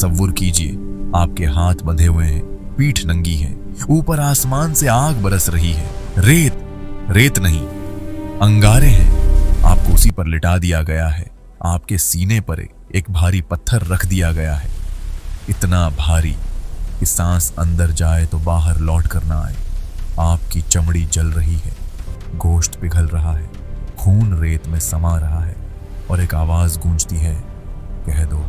तसव्वुर कीजिए, आपके हाथ बंधे हुए हैं, पीठ नंगी है, ऊपर आसमान से आग बरस रही है, रेत नहीं, अंगारे हैं, आपको उसी पर लिटा दिया गया है, आपके सीने पर एक भारी पत्थर रख दिया गया है, इतना भारी कि सांस अंदर जाए तो बाहर लौट कर ना आए। आपकी चमड़ी जल रही है, गोश्त पिघल रहा है, खून रेत में समा रहा है और एक आवाज गूंजती है, कह दो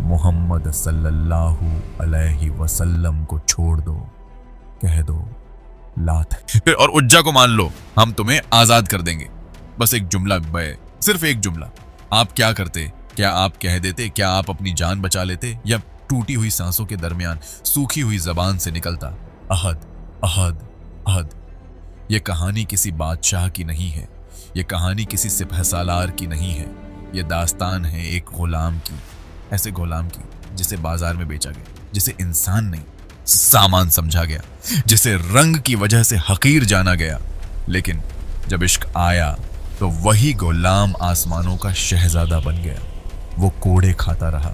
मोहम्मद सल्लल्लाहु अलैहि वसल्लम को छोड़ दो, कह दो लात फिर और उज्जा को मान लो, हम तुम्हें आजाद कर देंगे। बस एक जुमला बे, सिर्फ एक जुमला। आप क्या करते? क्या आप कह देते? क्या आप अपनी जान बचा लेते? या टूटी हुई सांसों के दरमियान सूखी हुई जबान से निकलता अहद अहद अहद। यह कहानी किसी बादशाह की नहीं है, यह कहानी किसी सिपह सालार की नहीं है, यह दास्तान है एक गुलाम की, ऐसे गुलाम की जिसे बाजार में बेचा गया, जिसे इंसान नहीं सामान समझा गया, जिसे रंग की वजह से हकीर जाना गया। लेकिन जब इश्क आया तो वही गुलाम आसमानों का शहजादा बन गया। वो कोड़े खाता रहा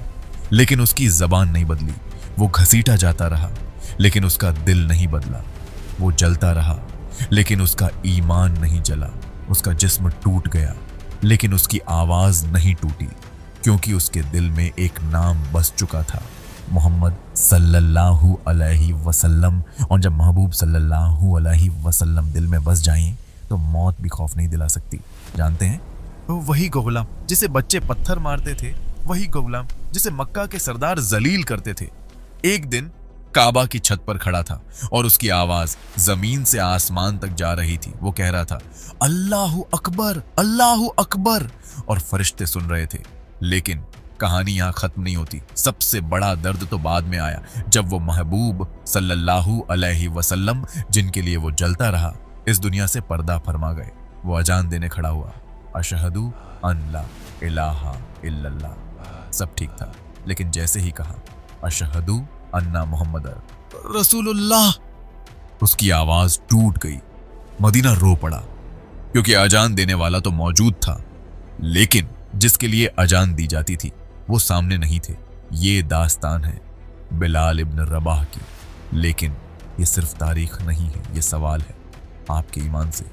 लेकिन उसकी जबान नहीं बदली, वो घसीटा जाता रहा लेकिन उसका दिल नहीं बदला, वो जलता रहा लेकिन उसका ईमान नहीं जला, उसका जिस्म टूट गया लेकिन उसकी आवाज नहीं टूटी, क्योंकि उसके दिल में एक नाम बस चुका था, मोहम्मद सल्लल्लाहु अलैहि वसल्लम। और जब महबूब सल्लल्लाहु अलैहि वसल्लम दिल में बस जाएं तो मौत भी खौफ नहीं दिला सकती। जानते हैं, तो वही गुलाम जिसे बच्चे पत्थर मारते थे, वही गुलाम जिसे मक्का के सरदार जलील करते थे, एक दिन काबा की छत पर खड़ा था और उसकी आवाज जमीन से आसमान तक जा रही थी। वो कह रहा था अल्लाहु अकबर, अल्लाहु अकबर, और फरिश्ते सुन रहे थे। लेकिन कहानी यहाँ खत्म नहीं होती। सबसे बड़ा दर्द तो बाद में आया, जब वो महबूब सल्लल्लाहु अलैहि वसल्लम, जिनके लिए वो जलता रहा, इस दुनिया से पर्दा फरमा गए। वो अजान देने खड़ा हुआ, अशहदु अन ला इलाहा इल्लल्लाह। सब ठीक था, लेकिन जैसे ही कहा अशहदु अन्ना मोहम्मद रसूलुल्लाह, उसकी आवाज टूट गई। मदीना रो पड़ा, क्योंकि अजान देने वाला तो मौजूद था, लेकिन जिसके लिए अजान दी जाती थी वो सामने नहीं थे। ये दास्तान है बिलाल इब्न रबाह की, लेकिन ये सिर्फ तारीख नहीं है, ये सवाल है आपके ईमान से।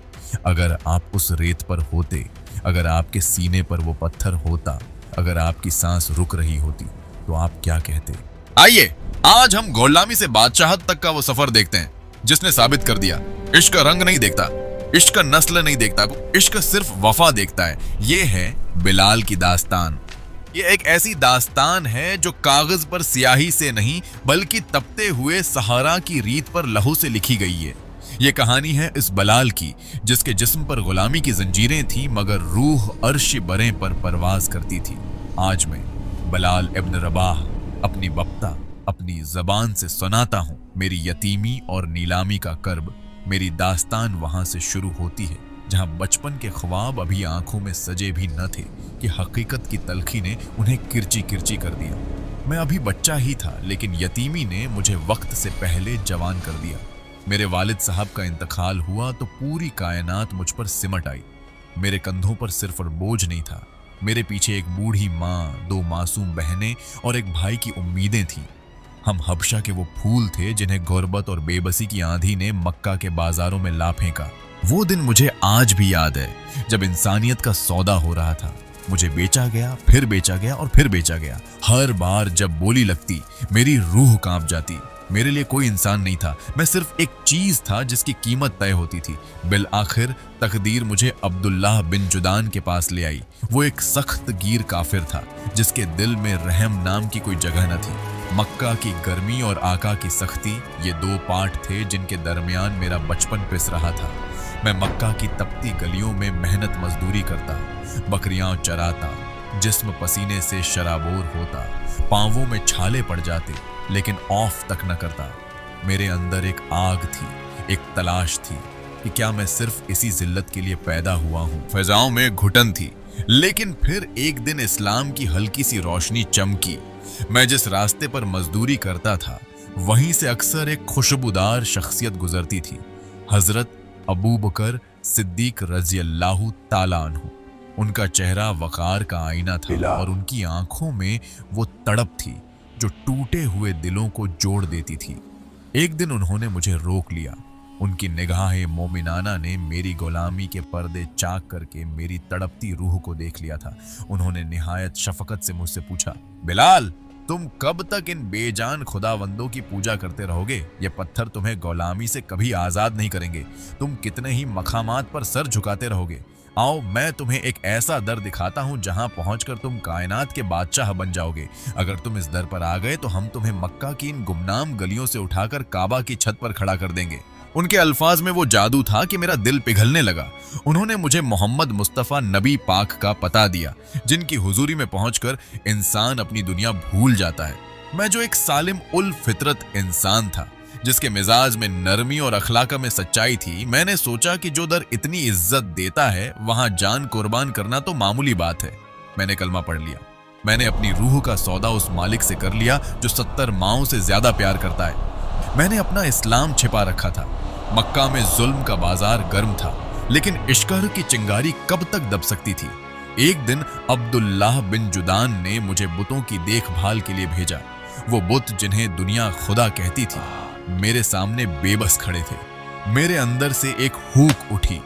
अगर आप उस रेत पर होते, अगर आपके सीने पर वो पत्थर होता, अगर आपकी सांस रुक रही होती, तो आप क्या कहते? आइए आज हम गुलामी से बादशाहत तक का वो सफर देखते हैं, जिसने साबित कर दिया इश्क का रंग नहीं देखता, इश्क का नस्ल नहीं देखता, इश्क सिर्फ वफा देखता है। ये है बिलाल की दास्तान। ये एक ऐसी दास्तान है जो कागज पर स्याही से नहीं, बल्कि तपते हुए सहारा की रीत पर लहू से लिखी गई है। ये कहानी है इस बिलाल की, जिसके जिस्म पर गुलामी की जंजीरें थी, मगर रूह अर्श बरें पर परवाज करती थी। आज मैं बिलाल इब्न रबाह अपनी बप्ता, अपनी जबान से सुनाता हूँ मेरी यतीमी और नीलामी का कर्ब। मेरी दास्तान वहां से शुरू होती है जहां बचपन के ख्वाब अभी आंखों में सजे भी न थे कि हकीकत की तलखी ने उन्हें किरची किरची कर दिया। मैं अभी बच्चा ही था, लेकिन यतीमी ने मुझे वक्त से पहले जवान कर दिया। मेरे वालिद साहब का इंतकाल हुआ तो पूरी कायनात मुझ पर सिमट आई। मेरे कंधों पर सिर्फ और बोझ नहीं था, मेरे पीछे एक बूढ़ी माँ, 2 मासूम बहनें और एक भाई की उम्मीदें थीं। हम हबशा के वो फूल थे जिन्हें गुर्बत और बेबसी की आंधी ने मक्का के बाजारों में ला फेंका। वो दिन मुझे आज भी याद है, जब इंसानियत का सौदा हो रहा था। मुझे बेचा गया, फिर बेचा गया और फिर बेचा गया। हर बार जब बोली लगती, मेरी रूह कांप जाती। मेरे लिए कोई इंसान नहीं था, मैं सिर्फ एक चीज था जिसकी कीमत तय होती थी। बिल आखिर तकदीर मुझे अब्दुल्लाह बिन जुदान के पास ले आई। वो एक सख्त गीर काफिर था, जिसके दिल में रहम नाम की कोई जगह न थी। मक्का की गर्मी और आका की सख्ती, ये 2 पाठ थे जिनके दरमियान मेरा बचपन पिस रहा था। मैं मक्का की तपती गलियों में मेहनत मजदूरी करता, बकरियां चराता, जिस्म पसीने से शराबोर होता, पांवों में छाले पड़ जाते, लेकिन ऑफ तक न करता। मेरे अंदर एक आग थी, एक तलाश थी कि क्या मैं सिर्फ इसी जिल्लत के लिए पैदा हुआ हूँ। फिजाओं में घुटन थी, लेकिन फिर एक दिन इस्लाम की हल्की सी रोशनी चमकी। मैं जिस रास्ते पर मजदूरी करता था, वहीं से अक्सर एक खुशबूदार शख्सियत गुजरती थी, हजरत अबू बकर सिद्दीक रज़ी अल्लाहु ताला अन्हु। उनका चेहरा वकार का आईना था और उनकी आंखों में वो तड़प थी जो टूटे हुए दिलों को जोड़ देती थी। एक दिन उन्होंने मुझे रोक लिया। उनकी निगाहें मोमिनाना ने मेरी गुलामी के पर्दे चाक करके मेरी तड़पती रूह को देख लिया था। उन्होंने निहायत शफकत से मुझसे पूछा, बिलाल, तुम कब तक इन बेजान खुदावंदों की पूजा करते रहोगे? ये पत्थर तुम्हें गुलामी से कभी आजाद नहीं करेंगे। तुम कितने ही मकामात पर सर झुकाते रहोगे। आओ, मैं तुम्हें एक ऐसा दर दिखाता हूं जहां पहुंचकर तुम कायनात के बादशाह बन जाओगे। अगर तुम इस दर पर आ गए तो हम तुम्हें मक्का की इन गुमनाम गलियों से उठाकर काबा की छत पर खड़ा कर देंगे। उनके अल्फाज में वो जादू था कि मेरा दिल पिघलने लगा। उन्होंने मुझे मोहम्मद मुस्तफ़ा नबी पाक का पता दिया, जिनकी हुजूरी में पहुंचकर इंसान अपनी दुनिया भूल जाता है। मैं जो एक सालिम उल फितरत इंसान था, जिसके मिजाज में नरमी और अखलाका में सच्चाई थी, मैंने सोचा कि जो दर इतनी इज्जत देता है वहां जान कुर्बान करना तो मामूली बात है। मैंने कलमा पढ़ लिया। मैंने अपनी रूह का सौदा उस मालिक से कर लिया जो 70 माओं से ज्यादा प्यार करता है। मैंने अपना इस्लाम छिपा रखा था। मक्का में जुल्म का बाजार गर्म था, लेकिन इश्क़ की चिंगारी कब तक दब सकती थी। एक दिन अब्दुल्लाह बिन जुदान ने मुझे बुतों की देखभाल के लिए भेजा। वो बुत जिन्हें दुनिया खुदा कहती थी, मेरे सामने बेबस खड़े थे। मेरे अंदर से एक हूक उठी।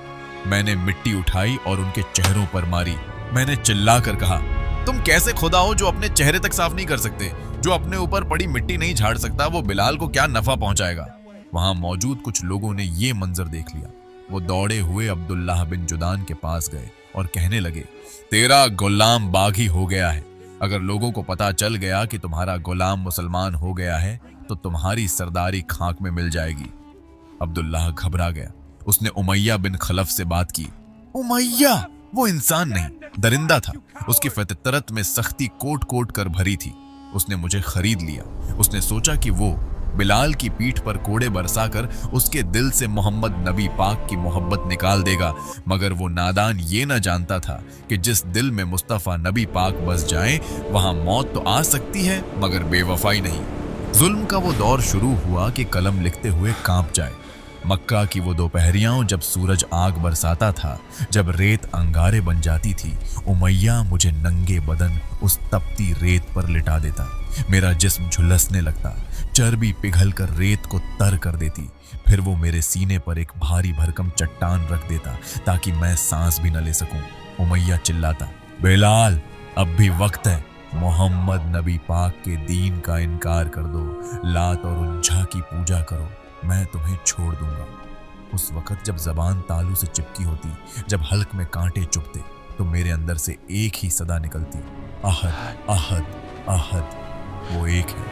मैंने मिट्टी उठाई और उनके चेहरों पर मारी। मैंने चिल्लाकर कहा, तुम कैसे खुदा हो जो अपने चेहरे तक साफ नहीं कर सकते? जो अपने ऊपर पड़ी मिट्टी नहीं झाड़ सकता, वो बिलाल को क्या नफा पहुंचाएगा? वहां मौजूद कुछ लोगों ने ये मंजर देख लिया। वो दौड़े हुए अब्दुल्लाह बिन जुदान के पास गए और कहने लगे, तेरा गुलाम बागी हो गया है। अगर लोगों को पता चल गया कि तुम्हारा गुलाम मुसलमान हो गया है तो तुम्हारी सरदारी खाक में मिल जाएगी। अब्दुल्लाह घबरा गया। उसने उमैया बिन खलफ से बात की। उमैया वो इंसान नहीं, दरिंदा था। उसकी फितरत में सख्ती कोट कोट कर भरी थी। उसने मुझे खरीद लिया। उसने सोचा कि वो बिलाल की पीठ पर कोड़े बरसाकर उसके दिल से मोहम्मद नबी पाक की मोहब्बत निकाल देगा, मगर वो नादान ये न जानता था कि जिस दिल में मुस्तफ़ा नबी पाक बस जाए वहां मौत तो आ सकती है मगर बेवफाई नहीं। जुल्म का वो दौर शुरू हुआ कि कलम लिखते हुए कांप जाए। मक्का की वो दोपहरियां जब सूरज आग बरसाता था, जब रेत अंगारे बन जाती थी, उमैया मुझे नंगे बदन उस तपती रेत पर लिटा देता। मेरा जिस्म झुलसने लगता, चर्बी पिघल कर रेत को तर कर देती। फिर वो मेरे सीने पर एक भारी भरकम चट्टान रख देता ताकि मैं सांस भी न ले सकूं। उमैया चिल्लाता, बिलाल, अब भी वक्त है। मोहम्मद नबी पाक के दीन का इनकार कर दो, लात और उज्जा की पूजा करो, मैं तुम्हें छोड़ दूंगा। उस वक्त जब जबान तालू से चिपकी होती, जब हल्क में कांटे चुभते, तो मेरे अंदर से एक ही सदा निकलती, अहद अहद अहद। वो एक है,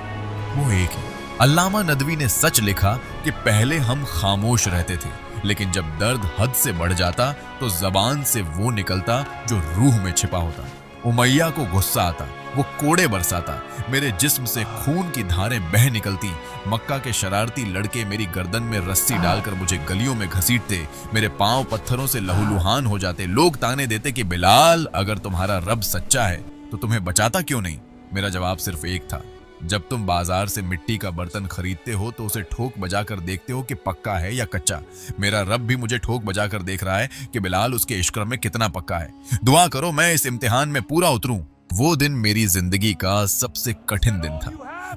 वो एक है। अल्लामा नदवी ने सच लिखा कि पहले हम खामोश रहते थे, लेकिन जब दर्द हद से बढ़ जाता तो जबान से वो निकलता जो रूह में छिपा होता। उमैया को गुस्सा आता, वो कोड़े बरसाता, मेरे जिस्म से खून की धारें बह निकलती। मक्का के शरारती लड़के मेरी गर्दन में रस्सी डालकर मुझे गलियों में घसीटते, मेरे पांव पत्थरों से लहूलुहान हो जाते। लोग ताने देते कि बिलाल, अगर तुम्हारा रब सच्चा है तो तुम्हें बचाता क्यों नहीं? मेरा जवाब सिर्फ एक था, जब तुम बाजार से मिट्टी का बर्तन खरीदते हो तो उसे ठोक बजाकर देखते हो कि पक्का है या कच्चा। मेरा रब भी मुझे ठोक बजाकर देख रहा है कि बिलाल उसके इश्क में कितना पक्का है। दुआ करो मैं इस इम्तिहान में पूरा उतरूं। वो दिन मेरी जिंदगी का सबसे कठिन दिन था।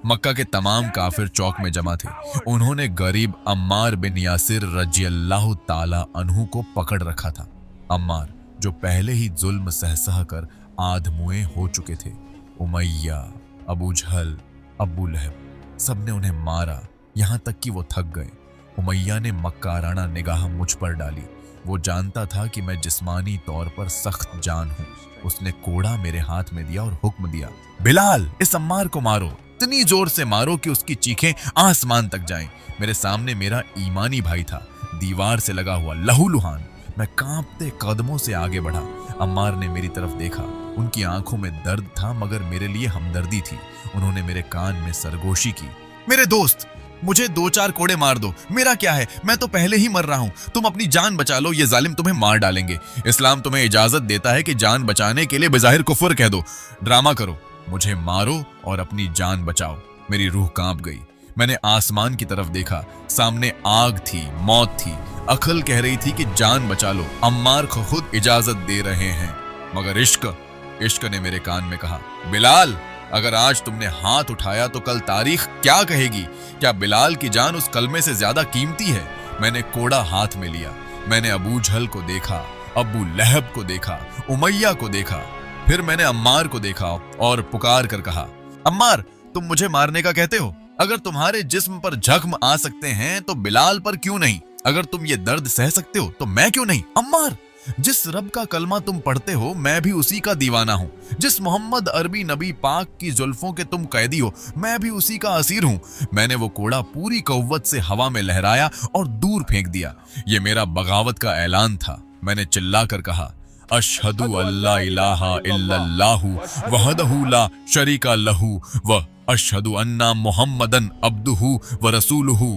मक्का के तमाम काफिर चौक में जमा थे। उन्होंने गरीब अम्मार बिन यासिर रज़ियल्लाहु ताला अन्हु को पकड़ रखा था। अम्मार जो पहले ही जुल्म सह कर आधमुए हो चुके थे। उमैया, अबू जहल, अबू लहब, सबने उन्हें मारा, यहां तक कि वो थक गए। उमैया ने मक्काराना निगाह मुझ पर डाली। वो जानता था कि मैं जिस्मानी तौर पर सख्त जान हूं। उसने कोड़ा मेरे हाथ में दिया और हुक्म दिया, बिलाल, इस अम्मार को मारो, इतनी जोर से मारो कि उसकी चीखें आसमान तक जाएं। मेरे सामने मेरा ईमानी भाई था, दीवार से लगा हुआ लहूलुहान। मैं कांपते कदमों से आगे बढ़ा। अम्मार ने मेरी तरफ देखा। उनकी आंखों में दर्द था मगर मेरे लिए हमदर्दी थी। उन्होंने मेरे कान में सरगोशी की, मेरे दोस्त, मुझे 2-4 कोड़े मार दो, मेरा क्या है, मैं तो पहले ही मर रहा हूं। तुम अपनी जान बचा लो, ये जालिम तुम्हें मार डालेंगे। इस्लाम तुम्हें इजाजत देता है कि जान बचाने के लिए बेजाहिर कुफ्र कह दो। ड्रामा करो, मुझे मारो और अपनी जान बचाओ। मेरी रूह कांप गई। मैंने आसमान की तरफ देखा। सामने आग थी, मौत थी। अकल कह रही थी कि जान बचा लो, अम्मार को खुद इजाजत दे रहे हैं। मगर इश्क ने मेरे कान में कहा, बिलाल, अगर आज तुमने हाथ उठाया तो कल तारीख क्या कहेगी? क्या बिलाल की जान उस कलमे से ज्यादा कीमती है? मैंने कोड़ा हाथ में लिया। मैंने अबू जहल को देखा, अबू लहब को देखा, उमैया को देखा, फिर मैंने अम्मार को देखा और पुकार कर कहा, अम्मार, तुम मुझे मारने का कहते हो? अगर तुम्हारे जिस्म पर जख्म आ सकते हैं तो बिलाल पर क्यों नहीं? अगर तुम ये दर्द सह सकते हो तो मैं क्यों नहीं? अम्मार, जिस रब का कलमा तुम पढ़ते हो मैं भी उसी का दीवाना हूँ। जिस मोहम्मद अरबी नबी पाक की जुल्फों के तुम कैदी हो मैं भी उसी का असीर हूँ। मैंने वो कोड़ा पूरी कव्वत से हवा में लहराया और दूर फेंक दिया। ये मेरा बगावत का ऐलान था। मैंने चिल्ला कर कहा, अशहदु अल्ला इलाहा इल्लल्लाहु वहदहु ला शरीका लहू व अशहदु अन्ना मुहम्मदन अब्दुहु व रसूलुहु।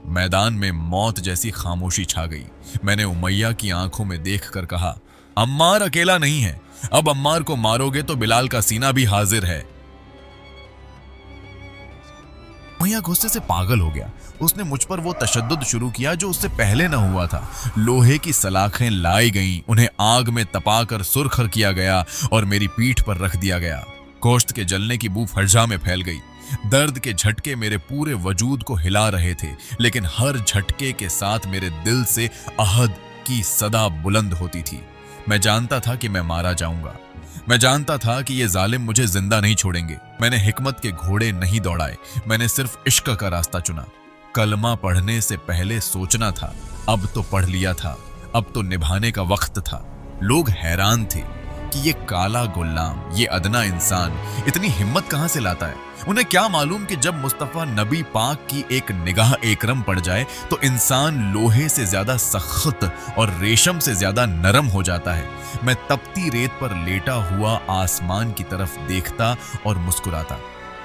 मैदान में मौत जैसी खामोशी छा गई। मैंने उमैया की आंखों में देखकर कहा, अम्मार अकेला नहीं है। अब अम्मार को मारोगे तो बिलाल का सीना भी हाजिर है। उमैया गुस्से से पागल हो गया। उसने मुझ पर वो तशद्दुद शुरू किया जो उससे पहले न हुआ था। लोहे की सलाखें लाई गईं, उन्हें आग में तपाकर सुरखर किया गया और मेरी पीठ पर रख दिया गया। गोश्त के जलने की बू फर्जा में फैल गई। दर्द के झटके मेरे पूरे वजूद को हिला रहे थे, लेकिन हर झटके के साथ मेरे दिल से अहद की सदा बुलंद होती थी। मैं जानता था कि मैं मारा जाऊंगा। मैं जानता था कि ये जालिम मुझे जिंदा नहीं छोड़ेंगे। मैंने हिकमत के घोड़े नहीं दौड़ाए, मैंने सिर्फ इश्क का रास्ता चुना। कलमा पढ़ने से पहले सोचना था, अब तो पढ़ लिया था, अब तो निभाने का वक्त था। लोग हैरान थे कि ये काला गुलाम, ये अदना इंसान इतनी हिम्मत कहां से लाता है। उन्हें क्या मालूम कि जब मुस्तफा नबी पाक की एक निगाह एकरम पड़ जाए तो इंसान लोहे से ज्यादा सख्त और रेशम से ज्यादा नरम हो जाता है। मैं तपती रेत पर लेटा हुआ आसमान की तरफ देखता और मुस्कुराता।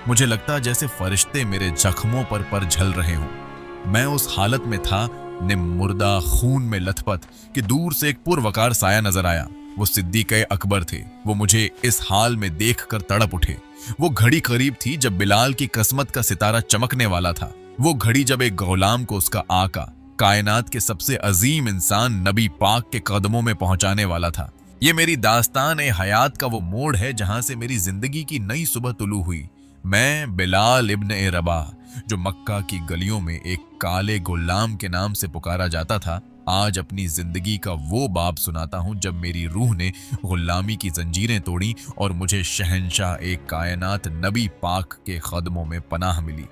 मुझे लगता जैसे फरिश्ते मेरे जख्मों पर झल रहे हों। मैं उस हालत में था, मुर्दा खून में लथपथ, कि दूर से एक पुरवकार साया नजर आया। वो सिद्दीक़ अकबर थे। वो मुझे इस हाल में देखकर तड़प उठे। वो घड़ी करीब थी जब बिलाल की किस्मत का सितारा चमकने वाला था। वो घड़ी जब एक गुलाम को उसका आका, कायनात के सबसे अजीम इंसान नबी पाक के कदमों में पहुंचाने वाला था। ये मेरी दास्तान ए हयात का वो मोड़ है जहां से मेरी जिंदगी की नई सुबह तुलू हुई। मैं बिलाल इब्न ए रबाह, जो मक्का की गलियों में एक काले गुलाम के नाम से पुकारा जाता था, आज अपनी जिंदगी का वो बाब सुनाता हूं जब मेरी रूह ने गुलामी की जंजीरें तोड़ी और मुझे शहंशाह एक कायनात नबी पाक के कदमों में पनाह मिली।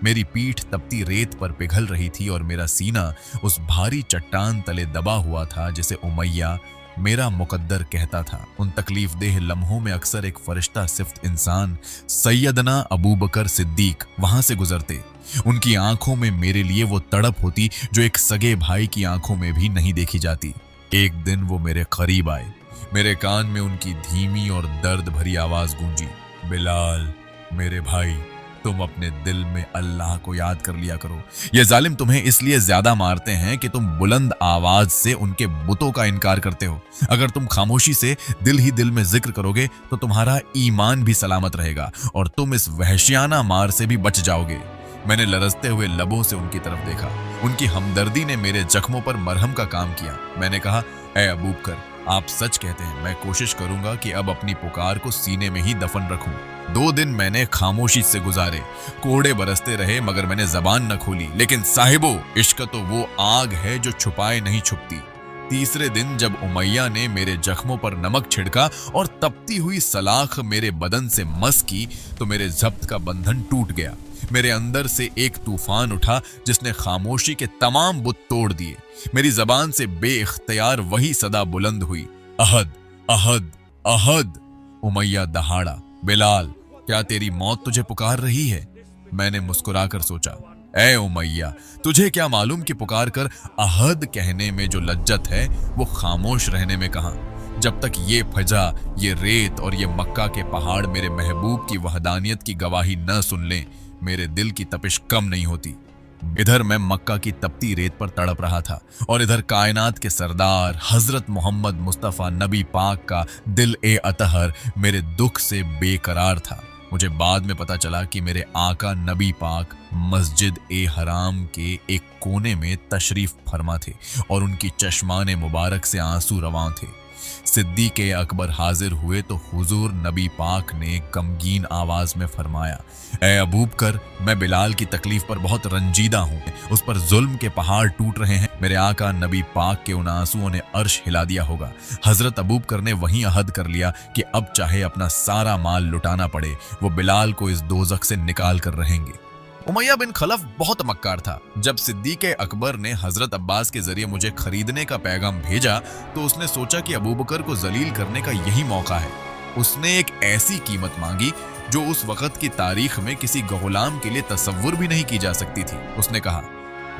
मेरी पीठ तपती रेत पर पिघल रही थी और मेरा सीना उस भारी चट्टान तले दबा हुआ था जिसे उमैया मेरा मुकद्दर कहता था। उन तकलीफ देह लम्हों में अक्सर एक फरिश्ता सिफ्त इंसान सैयदना अबू बकर सिद्दीक वहां से गुजरते। उनकी आंखों में मेरे लिए वो तड़प होती जो एक सगे भाई की आंखों में भी नहीं देखी जाती। एक दिन वो मेरे करीब आए। मेरे कान में उनकी धीमी और दर्द भरी आवाज गूंजी, बिलाल मेरे भाई, तुम अपने दिल में अल्लाह को याद कर लिया करो। ये जालिम तुम्हें इसलिए ज्यादा मारते हैं कि तुम बुलंद आवाज से उनके बुतों का इनकार करते हो। अगर तुम खामोशी से दिल ही दिल में जिक्र करोगे तो तुम्हारा ईमान भी सलामत रहेगा और तुम इस वहशियाना मार से भी बच जाओगे। मैंने लरजते हुए लबों से उनकी तरफ देखा। उनकी हमदर्दी ने मेरे जख्मों पर मरहम का काम किया। मैंने कहा, ए अबू बकर, आप सच कहते हैं। मैं कोशिश करूंगा कि अब अपनी पुकार को सीने में ही दफन रखूं। 2 दिन मैंने खामोशी से गुजारे। कोड़े बरसते रहे मगर मैंने जबान न खोली। लेकिन साहिबो, इश्क तो वो आग है जो छुपाए नहीं छुपती। तीसरे दिन जब उमैया ने मेरे जख्मों पर नमक छिड़का और तपती हुई सलाख मेरे बदन से मस की तो मेरे जब्त का बंधन टूट गया। मेरे अंदर से एक तूफान उठा जिसने खामोशी के तमाम बुत तोड़ दिए। मेरी जबान से बेइख्तियार वही सदा बुलंद हुई, अहद अहद अहद। उमैया दहाड़ा, बिलाल, क्या तेरी मौत तुझे पुकार रही है? मैंने मुस्कुराकर सोचा, ए उमैया, तुझे क्या मालूम कि पुकार कर अहद कहने में जो लज्जत है वो खामोश रहने में कहां। जब तक ये फजा, ये रेत और ये मक्का के पहाड़ मेरे महबूब की वहदानियत की गवाही न सुन लें, मेरे दिल की तपिश कम नहीं होती। इधर मैं मक्का की तपती रेत पर तड़प रहा था और इधर कायनात के सरदार हजरत मोहम्मद मुस्तफ़ा नबी पाक का दिल ए अतहर मेरे दुख से बेकरार था। मुझे बाद में पता चला कि मेरे आका नबी पाक मस्जिद ए हराम के एक कोने में तशरीफ फरमा थे और उनकी चश्माने मुबारक से आंसू रवां थे। सिद्दीक़ अकबर हाजिर हुए तो हुजूर नबी पाक ने गमगीन आवाज में फरमाया, ए अबू बकर, मैं बिलाल की तकलीफ पर बहुत रंजीदा हूँ। उस पर जुल्म के पहाड़ टूट रहे हैं। मेरे आका नबी पाक के उन आंसुओं ने अर्श हिला दिया होगा। हजरत अबू बकर ने वहीं अहद कर लिया कि अब चाहे अपना सारा माल लुटाना पड़े, वो बिलाल को इस दोजख से निकाल कर रहेंगे। उमैया बिन खलफ बहुत मक्कार था। जब सिद्दीक़ अकबर ने हजरत अब्बास के जरिए मुझे खरीदने का पैगाम भेजा तो उसने सोचा कि अबू बकर को जलील करने का यही मौका है। उसने एक ऐसी कीमत मांगी जो उस वक्त की तारीख में किसी गुलाम के लिए तसव्वुर भी नहीं की जा सकती थी। उसने कहा,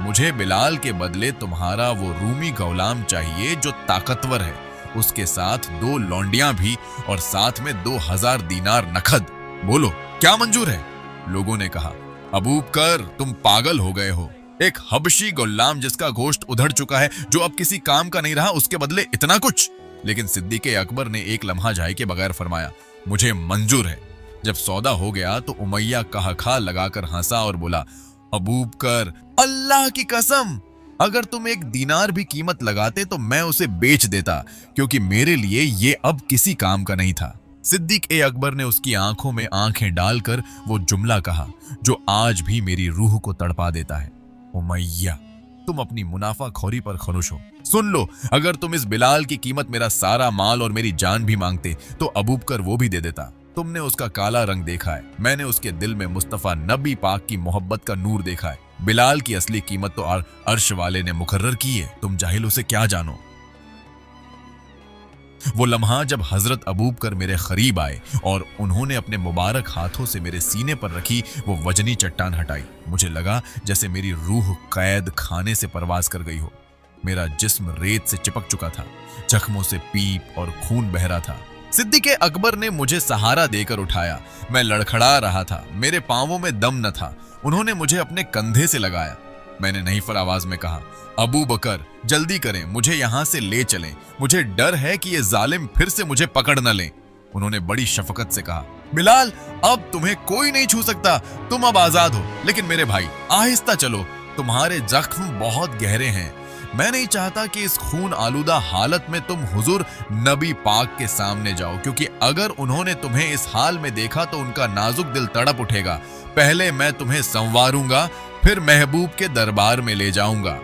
मुझे बिलाल के बदले तुम्हारा वो रूमी गुलाम चाहिए जो ताकतवर है, उसके साथ 2 लौंडियां भी और साथ में 2000 दीनार नकद। बोलो क्या मंजूर है? लोगों ने कहा, अबू बकर, तुम पागल हो गए हो। एक हबशी गुलाम जिसका गोश्त उधड़ चुका है, जो अब किसी काम का नहीं रहा, उसके बदले इतना कुछ? लेकिन सिद्दीक़ अकबर ने एक लम्हा जाए के बगैर फरमाया, मुझे मंजूर है। जब सौदा हो गया तो उमैया कहा लगाकर हंसा और बोला, अबू बकर, अल्लाह की कसम, अगर तुम 1 दीनार भी कीमत लगाते तो मैं उसे बेच देता, क्योंकि मेरे लिए ये अब किसी काम का नहीं था। सिद्दीक़ अकबर ने उसकी आंखों में आंखें डालकर वो जुमला कहा जो आज भी मेरी रूह को तड़पा देता है, उमैया, तुम अपनी मुनाफाखोरी पर खुश हो। सुन लो, अगर तुम इस बिलाल की कीमत मेरा सारा माल और मेरी जान भी मांगते तो अबू बकर वो भी दे देता। तुमने उसका काला रंग देखा है, मैंने उसके दिल में मुस्तफा नबी पाक की मोहब्बत का नूर देखा है। बिलाल की असली कीमत तो अर्श वाले ने मुकर्रर की है, तुम जाहिल उसे क्या जानो। वो लम्हा जब हजरत अबू बकर मेरे करीब आए और उन्होंने अपने मुबारक हाथों से मेरे सीने पर रखी वो वजनी चट्टान हटाई, मुझे लगा जैसे मेरी रूह कैद खाने से परवाज कर गई हो। मेरा जिस्म रेत से चिपक चुका था, जख्मों से पीप और खून बह रहा था। सिद्दीक़ अकबर ने मुझे सहारा देकर उठाया। मैं लड़खड़ा रहा था, मेरे पांवों में दम न था। उन्होंने मुझे अपने कंधे से लगाया। मैंने नहींफर आवाज में कहा, अबू बकर, जल्दी करें, मुझे यहां से ले चलें। मुझे डर है कि ये जालिम फिर से मुझे पकड़ न लें। उन्होंने बड़ी शफकत से कहा, बिलाल, अब तुम्हें कोई नहीं छू सकता, तुम अब आजाद हो। लेकिन मेरे भाई, आहिस्ता चलो, तुम्हारे जख्म बहुत गहरे हैं। मैं नहीं चाहता कि इस खून आलूदा हालत में तुम हुजूर नबी पाक के सामने जाओ, क्योंकि अगर उन्होंने तुम्हें इस हाल में देखा तो उनका नाजुक दिल तड़प उठेगा। पहले मैं तुम्हें संवारूंगा, फिर महबूब के दरबार में ले जाऊंगा।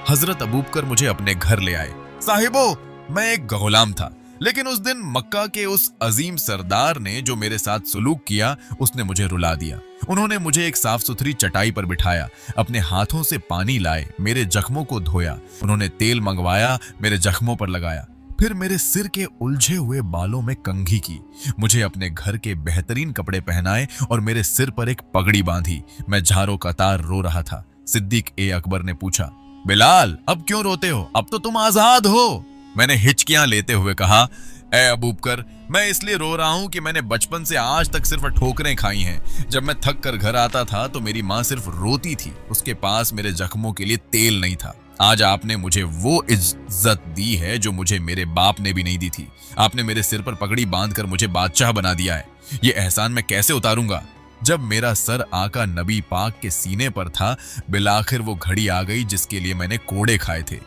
हजरत अबू बकर मुझे अपने घर ले आए। साहिबो, मैं एक गुलाम था, लेकिन उस दिन मक्का के उस अजीम सरदार ने जो मेरे साथ सुलूक किया, उसने मुझे रुला दिया। उन्होंने मुझे एक साफ सुथरी चटाई पर बिठाया, अपने हाथों से पानी लाए, मेरे जख्मों को धोया। उन्होंने तेल मंगवाया, मेरे जख्मों पर लगाया, फिर मेरे सिर के उलझे हुए बालों में कंघी की, मुझे अपने घर के बेहतरीन कपड़े पहनाए और मेरे सिर पर एक पगड़ी बांधी। मैं झारो कतार रो रहा था। सिद्दीक़ अकबर ने पूछा, बिलाल, अब क्यों रोते हो? अब तो तुम आजाद हो। मैंने हिचकियां लेते हुए कहा, ए अबू बकर, मैं इसलिए रो रहा हूं कि मैंने बचपन से आज तक सिर्फ ठोकरें खाई हैं। जब मैं थक कर घर आता था तो मेरी माँ सिर्फ रोती थी, उसके पास मेरे जख्मों के लिए तेल नहीं था। आज आपने मुझे वो इज्जत दी है जो मुझे मेरे बाप ने भी नहीं दी थी। आपने मेरे सिर पर पगड़ी बांधकर मुझे बादशाह बना दिया है। ये एहसान मैं कैसे उतारूंगा? जब मेरा सर आका नबी पाक के सीने पर था, बिलाखिर वो घड़ी आ गई जिसके लिए मैंने कोड़े खाए थे।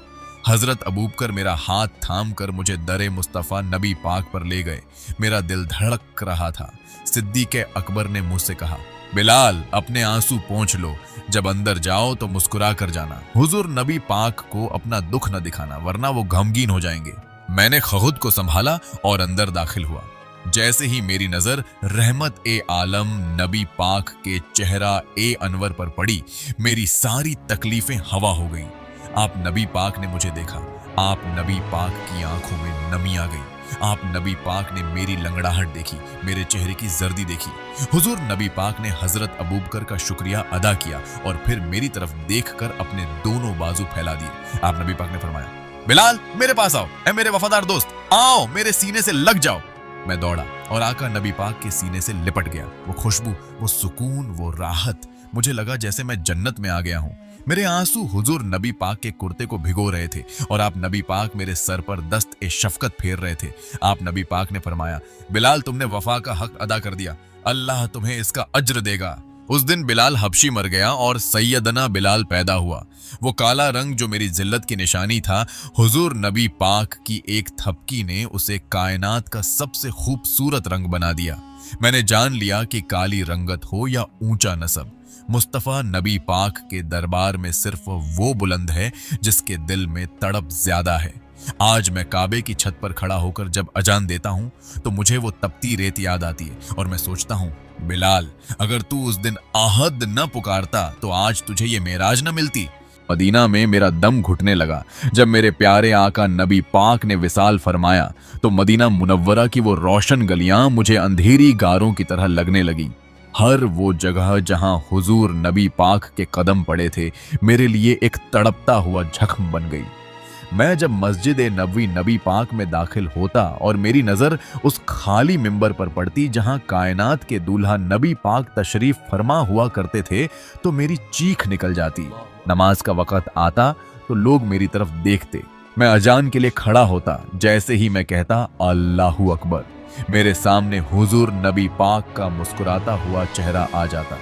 हजरत अबू बकर मेरा हाथ थाम कर मुझे दरे मुस्तफा नबी पाक पर ले गए। मेरा दिल धड़क रहा था। सिद्दीक़ अकबर ने मुझसे कहा, बिलाल, अपने आंसू पोंछ लो, जब अंदर जाओ तो मुस्कुरा कर जाना। हुजूर नबी पाक को अपना दुख न दिखाना, वरना वो गमगीन हो जाएंगे। मैंने खुद को संभाला और अंदर दाखिल हुआ। जैसे ही मेरी नजर रहमत ए आलम नबी पाक के चेहरा ए अनवर पर पड़ी, मेरी सारी तकलीफें हवा हो गईं। आप नबी पाक ने मुझे देखा। आप नबी पाक की आंखों में नमी आ गई। आप नबी पाक ने मेरी लंगड़ाहट देखी, मेरे चेहरे की जर्दी देखी। हुजूर नबी पाक ने हजरत अबू बकर का शुक्रिया अदा किया और फिर मेरी तरफ देखकर अपने दोनों बाजू फैला दिए। आप नबी पाक ने फरमाया, बिलाल, मेरे पास आओ। ऐ मेरे वफादार दोस्त, आओ, मेरे सीने से लग जाओ। मैं दौड़ा और आका नबी पाक के सीने से लिपट गया। वो खुशबू, वो सुकून, वो राहत, मुझे लगा जैसे मैं जन्नत में आ गया हूँ। मेरे आंसू हुजूर नबी पाक के कुर्ते को भिगो रहे थे और आप नबी पाक मेरे सर पर दस्त ए शफकत फेर रहे थे। आप नबी पाक ने फरमाया, बिलाल, तुमने वफा का हक अदा कर दिया, अल्लाह तुम्हें इसका अज्र देगा। उस दिन बिलाल हबशी मर गया और सैयदना बिलाल पैदा हुआ। वो काला रंग जो मेरी जिल्लत की निशानी था, हुजूर नबी पाक की एक थपकी ने उसे कायनात का सबसे खूबसूरत रंग बना दिया। मैंने जान लिया कि काली रंगत हो या ऊंचा नसब, मुस्तफ़ा नबी पाक के दरबार में सिर्फ वो बुलंद है जिसके दिल में तड़प ज्यादा है। आज मैं काबे की छत पर खड़ा होकर जब अजान देता हूँ तो मुझे वो तपती रेत याद आती है और मैं सोचता हूँ, बिलाल, अगर तू उस दिन आहद न पुकारता तो आज तुझे ये मेराज न मिलती। मदीना में मेरा दम घुटने लगा जब मेरे प्यारे आका नबी पाक ने विसाल फरमाया तो मदीना मुनव्वरा की वो रोशन गलियां मुझे अंधेरी गारों की तरह लगने लगी। हर वो जगह जहां हुजूर नबी पाक के कदम पड़े थे मेरे लिए एक तड़पता हुआ जख्म बन गई। मैं जब मस्जिद नबवी नबी पाक में दाखिल होता और मेरी नजर उस खाली मिंबर पर पड़ती जहां कायनात के दूल्हा नबी पाक तशरीफ फरमा हुआ करते थे तो मेरी चीख निकल जाती। नमाज का वक़्त आता तो लोग मेरी तरफ देखते। मैं अजान के लिए खड़ा होता, जैसे ही मैं कहता अल्लाहू अकबर, मेरे सामने हुजूर नबी पाक का मुस्कुराता हुआ चेहरा आ जाता।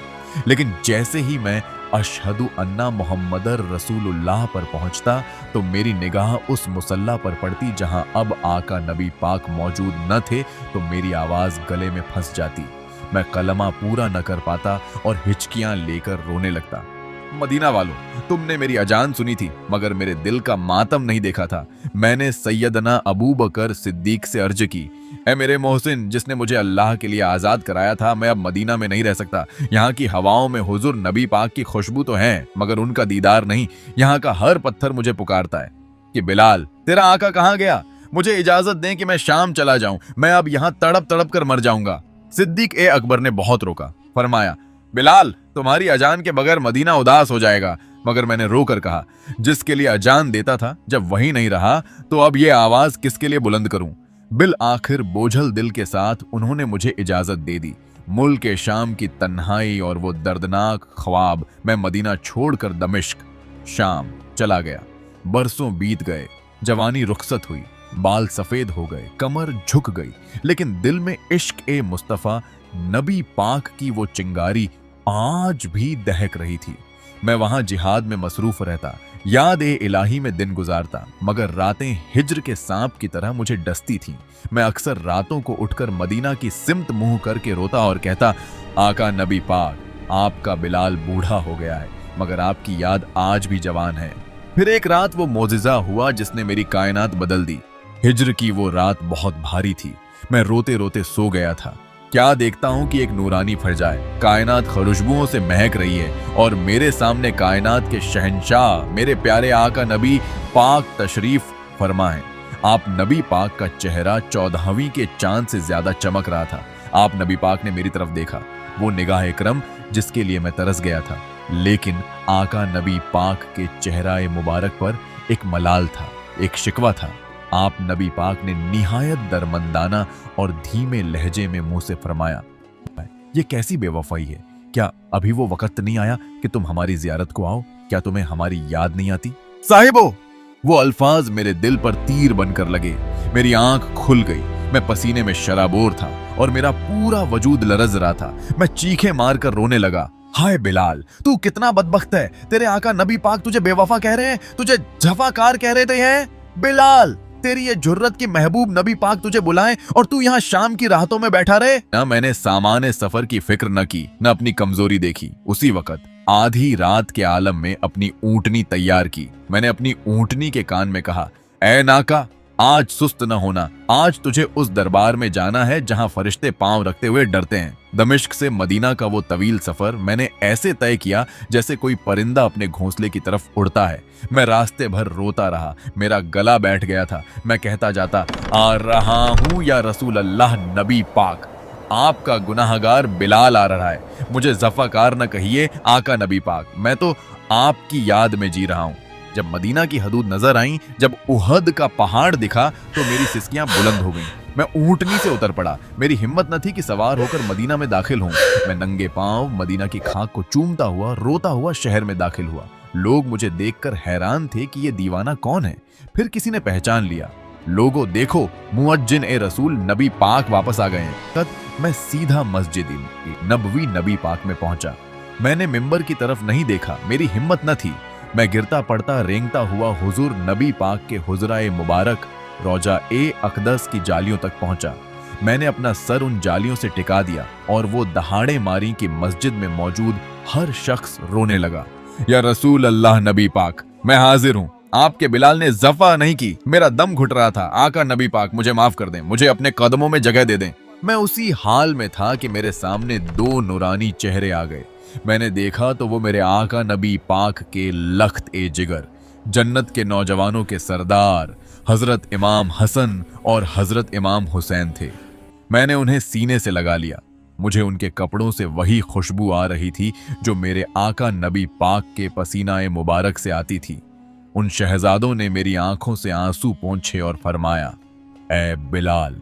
लेकिन जैसे ही मैं अशहदु अन्ना मुहम्मदर रसूलुल्लाह पर पहुंचता तो मेरी निगाह उस मुसल्ला पर पड़ती जहां अब आका नबी पाक मौजूद न थे तो मेरी आवाज गले में फंस जाती। मैं कलमा पूरा न कर पाता और हिचकियां लेकर रोने लगता। मदीना वालों, तुमने मेरी अजान सुनी थी मगर मेरे दिल का मातम नहीं देखा था। मैंने सैयदना अबू बकर सिद्दीक से अर्ज की, ऐ मेरे मोहसिन, जिसने मुझे अल्लाह के लिए आज़ाद कराया था, मैं अब मदीना में नहीं रह सकता। यहाँ की हवाओं में हुजूर नबी पाक की खुशबू तो है मगर उनका दीदार नहीं। यहाँ का हर पत्थर मुझे पुकारता है कि बिलाल, तेरा आका कहाँ गया? मुझे इजाजत दें कि मैं शाम चला जाऊं, मैं अब यहाँ तड़प तड़प कर मर जाऊंगा। सिद्दीक ए अकबर ने बहुत रोका, फरमाया, बिलाल, तुम्हारी अजान के बगैर मदीना उदास हो जाएगा। मगर मैंने रोकर कहा, जिसके लिए अजान देता था जब वही नहीं रहा तो अब ये आवाज किसके लिए बुलंद करूं? बिल आखिर बोझल दिल के साथ उन्होंने मुझे इजाजत दे दी। मुल्क शाम की तन्हाई और वो दर्दनाक ख्वाब, मैं मदीना छोड़कर दमिश्क शाम चला गया। बरसों बीत गए, जवानी रुखसत हुई, बाल सफेद हो गए, कमर झुक गई, लेकिन दिल में इश्क ए मुस्तफ़ा नबी पाक की वो चिंगारी आज भी दहक रही थी। मैं वहां जिहाद में मसरूफ रहता, याद ए इलाही में दिन गुजारता, मगर रातें हिज्र के सांप की तरह मुझे डसती थीं। मैं अक्सर रातों को उठकर मदीना की सिमत मुंह करके रोता और कहता, आका नबी पाक, आपका बिलाल बूढ़ा हो गया है मगर आपकी याद आज भी जवान है। फिर एक रात वो मोजिजा हुआ जिसने मेरी कायनात बदल दी। हिज्र की वो रात बहुत भारी थी। मैं रोते रोते सो गया था। क्या देखता हूं कि एक नूरानी फरजाए कायनात खुशबुओं से महक रही है और मेरे सामने कायनात के शहंशाह मेरे प्यारे आका नबी पाक तशरीफ फरमा है। आप नबी पाक का चेहरा 14वीं के चांद से ज्यादा चमक रहा था। आप नबी पाक ने मेरी तरफ देखा, वो निगाह इकरम जिसके लिए मैं तरस गया था। लेकिन आका नबी पाक के चेहरा मुबारक पर एक मलाल था, एक शिकवा था। आप नबी पाक ने निहायत दरमंदाना और धीमे लहजे में मुंह से फरमाया, ये कैसी बेवफाई है? क्या अभी वो वक्त नहीं आया कि तुम हमारी जियारत को आओ? क्या तुम्हें हमारी याद नहीं आती? साहिबो, वो अल्फाज मेरे दिल पर तीर बनकर लगे। मेरी आंख खुल गई, मैं पसीने में शराबोर था और मेरा पूरा वजूद लरज रहा था। मैं चीखें मारकर रोने लगा, हाय बिलाल, तू कितना बदबख्त है। तेरे आका नबी पाक तुझे बेवफा कह रहे हैं, तुझे जफाकार कह रहे थे। बिलाल, तेरी ये जुर्रत की महबूब नबी पाक तुझे बुलाए और तू यहाँ शाम की राहतों में बैठा रहे। न मैंने सामाने सफर की फिक्र न की, न अपनी कमजोरी देखी। उसी वक्त आधी रात के आलम में अपनी ऊंटनी तैयार की। मैंने अपनी ऊंटनी के कान में कहा, ऐ नाका, आज सुस्त न होना। आज तुझे उस दरबार में जाना है जहां फरिश्ते पांव रखते हुए डरते हैं। दमिश्क से मदीना का वो तवील सफर मैंने ऐसे तय किया जैसे कोई परिंदा अपने घोंसले की तरफ उड़ता है। मैं रास्ते भर रोता रहा, मेरा गला बैठ गया था। मैं कहता जाता, आ रहा हूं या रसूल अल्लाह नबी पाक, आपका गुनाहगार बिलाल आ रहा है। मुझे जफाकार न कहिए आका नबी पाक, मैं तो आपकी याद में जी रहा हूं। जब मदीना की हदूद नजर आई, जब उहद का पहाड़ दिखा तो मेरी सिसकियां बुलंद हो गईं। मैं ऊंटनी से उतर पड़ा। मेरी हिम्मत न थी कि सवार होकर मदीना में दाखिल हूं। मैं नंगे पांव मदीना की खाक को चूमता हुआ रोता हुआ शहर में दाखिल हुआ। लोग मुझे देखकर हैरान थे कि ये दीवाना कौन है। फिर किसी ने पहचान लिया, लोगों देखो, मुअज्जिन ए रसूल नबी पाक वापस आ गए हैं। तब मैं सीधा मस्जिद नबवी नबी पाक में पहुंचा। मैंने मिंबर की तरफ नहीं देखा, मेरी हिम्मत न थी। मैं गिरता पड़ता रेंगता हुआ हुजूर नबी पाक के हुजराए मुबारक रौजा ए अकदस की जालियों तक पहुंचा। मैंने अपना सर उन जालियों से टिका दिया और वो दहाड़े मारी कि मस्जिद में मौजूद हर शख्स रोने लगा। या रसूल अल्लाह नबी पाक, मैं हाजिर हूँ। आपके बिलाल ने जफा नहीं की, मेरा दम घुट रहा था। आका नबी पाक, मुझे माफ कर दें, मुझे अपने कदमों में जगह दे दें। मैं उसी हाल में था कि मेरे सामने दो नूरानी चेहरे आ गए। मैंने देखा तो वो मेरे आका नबी पाक के लख्त ए जिगर, जन्नत के नौजवानों के सरदार हजरत इमाम हसन और हजरत इमाम हुसैन थे। मैंने उन्हें सीने से लगा लिया। मुझे उनके कपड़ों से वही खुशबू आ रही थी जो मेरे आका नबी पाक के पसीनाए मुबारक से आती थी। उन शहजादों ने मेरी आंखों से आंसू पोंछे और फरमाया, ए बिलाल,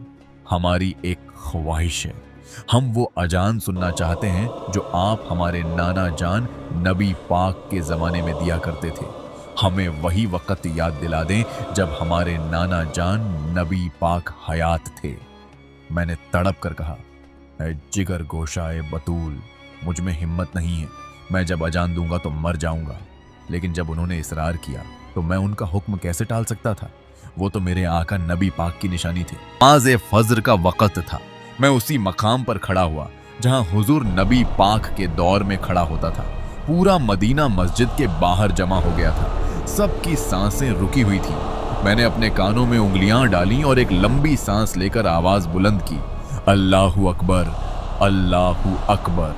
हमारी एक ख्वाहिश है। हम वो अजान सुनना चाहते हैं जो आप हमारे नाना जान नबी पाक के ज़माने में दिया करते थे। हमें वही वक़्त याद दिला दें जब हमारे नाना जान नबी पाक हयात थे। मैंने तड़प कर कहा, ऐ जिगर गोशाए बतूल, मुझ में हिम्मत नहीं है। मैं जब अजान दूंगा तो मर जाऊंगा। लेकिन जब उन्होंने इसरार किया तो मैं उनका हुक्म कैसे टाल सकता था? वो तो मेरे आका नबी पाक की निशानी थी। नमाज़ फज्र का वक़्त था। मैं उसी मकाम पर खड़ा हुआ जहां हुजूर नबी पाक के दौर में खड़ा होता था। पूरा मदीना मस्जिद के बाहर जमा हो गया था। सबकी सांसें रुकी हुई थी। मैंने अपने कानों में उंगलियां डाली और एक लंबी सांस लेकर आवाज बुलंद की, अल्लाहु अकबर, अल्लाहु अकबर।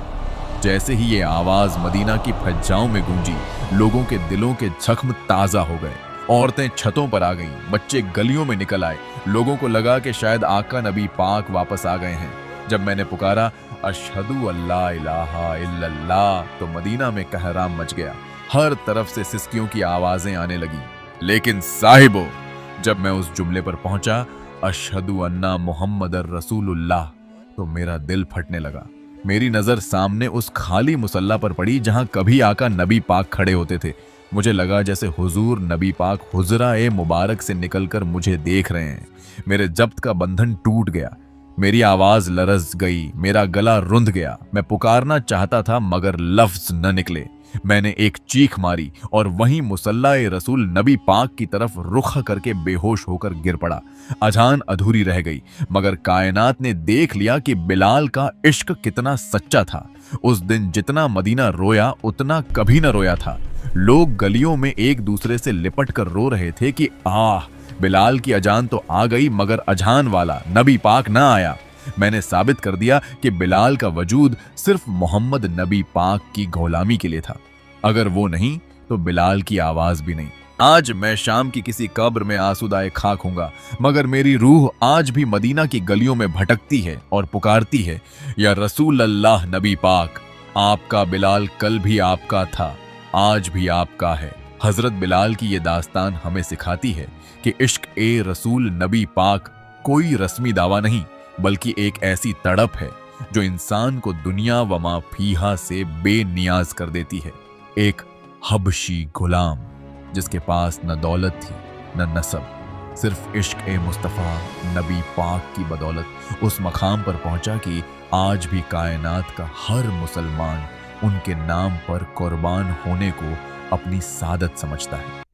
जैसे ही ये आवाज मदीना की फज्जाओं में गूंजी, लोगों के दिलों के जख्म ताजा हो गए। औरतें छतों पर आ गईं, बच्चे गलियों में निकल आए। लोगों को लगा कि शायद आका नबी पाक वापस आ गए हैं। जब मैंने पुकारा, अशहदु अल्ला इलाहा इल्लल्लाह, तो मदीना में कहराम मच गया। हर तरफ से सिसकियों की आवाजें आने लगी। लेकिन साहिबो, जब मैं उस जुमले पर पहुंचा, अशहदु अन्ना मुहम्मदर रसूलुल्लाह, तो मेरा दिल फटने लगा। मेरी नजर सामने उस खाली मुसल्ला पर पड़ी जहां कभी आका नबी पाक खड़े होते थे। मुझे लगा जैसे हुजूर नबी पाक हुजरा ए मुबारक से निकलकर मुझे देख रहे हैं। मेरे जब्त का बंधन टूट गया। मेरी आवाज लरज गई, मेरा गला रुंध गया। मैं पुकारना चाहता था मगर लफ्ज न निकले। मैंने एक चीख मारी और वहीं मुसल्ला-ए रसूल नबी पाक की तरफ रुख करके बेहोश होकर गिर पड़ा। अजान अधूरी रह गई, मगर कायनात ने देख लिया कि बिलाल का इश्क कितना सच्चा था। उस दिन जितना मदीना रोया उतना कभी न रोया था। लोग गलियों में एक दूसरे से लिपट कर रो रहे थे कि आह, बिलाल की अजान तो आ गई मगर अजान वाला नबी पाक ना आया। मैंने साबित कर दिया कि बिलाल का वजूद सिर्फ मोहम्मद नबी पाक की गुलामी के लिए था। अगर वो नहीं तो बिलाल की आवाज भी नहीं। आज मैं शाम की किसी कब्र में आसूदाए खाक हूंगा, मगर मेरी रूह आज भी मदीना की गलियों में भटकती है और पुकारती है, या रसूल अल्लाह नबी पाक, आपका बिलाल कल भी आपका था, आज भी आपका है। हजरत बिलाल की ये दास्तान हमें सिखाती है कि इश्क ए रसूल नबी पाक कोई रस्मी दावा नहीं, बल्कि एक ऐसी तड़प है जो इंसान को दुनिया व मा फीहा से बेनियाज कर देती है। एक हबशी गुलाम जिसके पास न दौलत थी न नसब, सिर्फ इश्क ए मुस्तफ़ा नबी पाक की बदौलत उस मकाम पर पहुंचा कि आज भी कायनात का हर मुसलमान उनके नाम पर कुर्बान होने को अपनी सादत समझता है।